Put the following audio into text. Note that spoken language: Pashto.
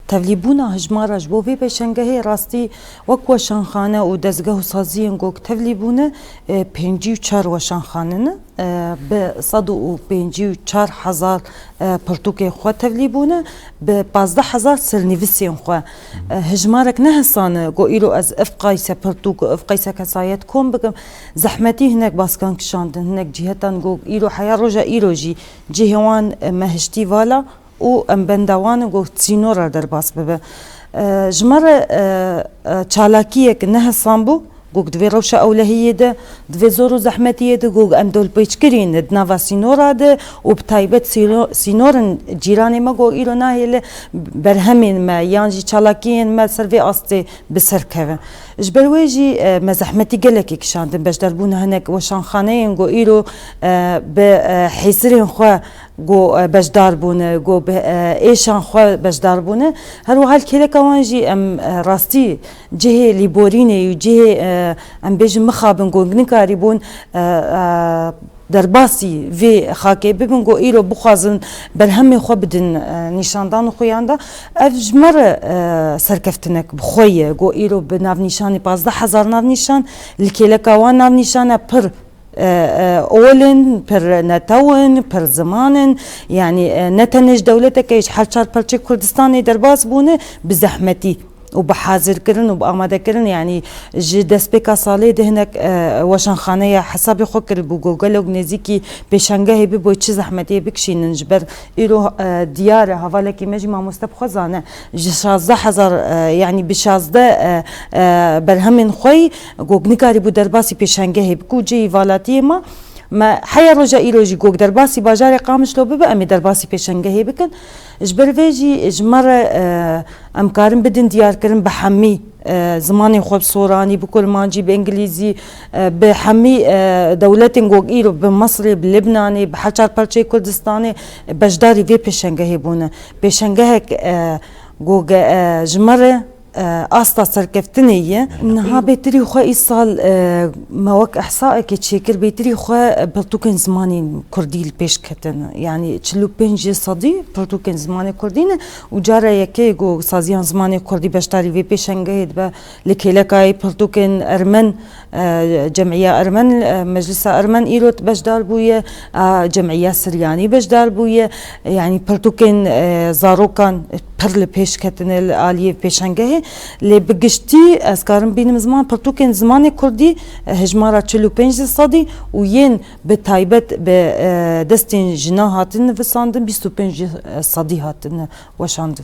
تفلیبونا هجمارا جبو وی پیشنگه راستی وک وشانخانه و دزگاه و سازی گوک تفلیبونه 54 وشانخانه نه به 154 هزار پرتوک خو تفلیبونه به 15 هزار سرنویسین خو هجمارک نه حسانه گو ایرو از افقایس پرتوک و افقایس کسایت کم بگم زحمتی هنک باسکان کشاندن هنک جهتان گو ایرو حیا روژا ایرو جی جهوان مهشتی والا و ام بندوان گو تسینورا در باس ببه جمر چالاکیه که نه حسان بو گوگ دوی روشا اولهیه ده دوی زور و زحمتیه ده گوگ ام دول پیچ کرین دنوا سینورا ده و بتایبت سینورن جیران ما گوگ ایرو ناهیل برهمین ما یانجی چالاکیین ما سروی آسته بسر که جبروی جی مزحمتی گلکی کشاندن بش دربون هنک وشانخانه این گو ایرو به حیسرین خواه گو بجدار بونه گو ایشان خو بجدار بونه هر وحال کله کوانجی ام راستی جهه لیبورینه و جهه ام بیج مخابن گو نکاری بون در باسی وی خاکی ببین گو ایرو بخوازن بر همه خو بدن نشاندان و خویانده افجمر سرکفتنک بخویه گو ایرو به ناو نشانی 15 هزار ناو نشان لکله کوان ناو نشانه پر اولن پر نتاون پر زمانن يعني نتنج دولتك ايش حالشار برشي كردستاني درباس بونه بزحمتي وبحاضر كرن وبآماده كرن يعني جي دسبيكا صالي دهنك وشان خانه حسابي خوكر بو جوجل نزيكي بشنگه بو چه زحمتي بكشين نجبر ايرو ديار حوالكي مجمع مستبخزانه 16000 يعني ب 16 برهمن خوي گوگنيكاري بو درباسي بشنگه بكو جي والاتي ما حيا رجا إيروجي جوج درباسي باجاري قامش لو ببقى أمي درباسي بيشنجه بكن إجبر فيجي إجمر أمكارن بدن ديار كرن بحمي زماني خوب صوراني بكل مانجي بإنجليزي بحمي دولتين جوج إيرو بمصري بلبناني بحجار برشي كردستاني بجداري في بيشنجه بونه بيشنجه جوج جمرة أستا سركفتنية إنها بيتري خو إيصال موك إحصاء كتشكر بيتري خو برتوكن زماني كردي البيش كتن يعني تشلو بينجي صدي برتوكن زماني كردين وجارة يكي جو سازيان زماني كردي بشتاري في بيشنجه با لكيلكاي برتوكن أرمن جمعية أرمن مجلس أرمن إيروت بجدار بويا جمعية سرياني بجدار بويا يعني برتوكن زاروكان پرل پیش کتن عالیه پیشنگه لی بگشتی از کارم بینم زمان پرتوکن زمان کردی هجمارا 45 صدی و ین به تایبت به دستین جنا هاتن وساندن 25 صدی هاتن وشاندن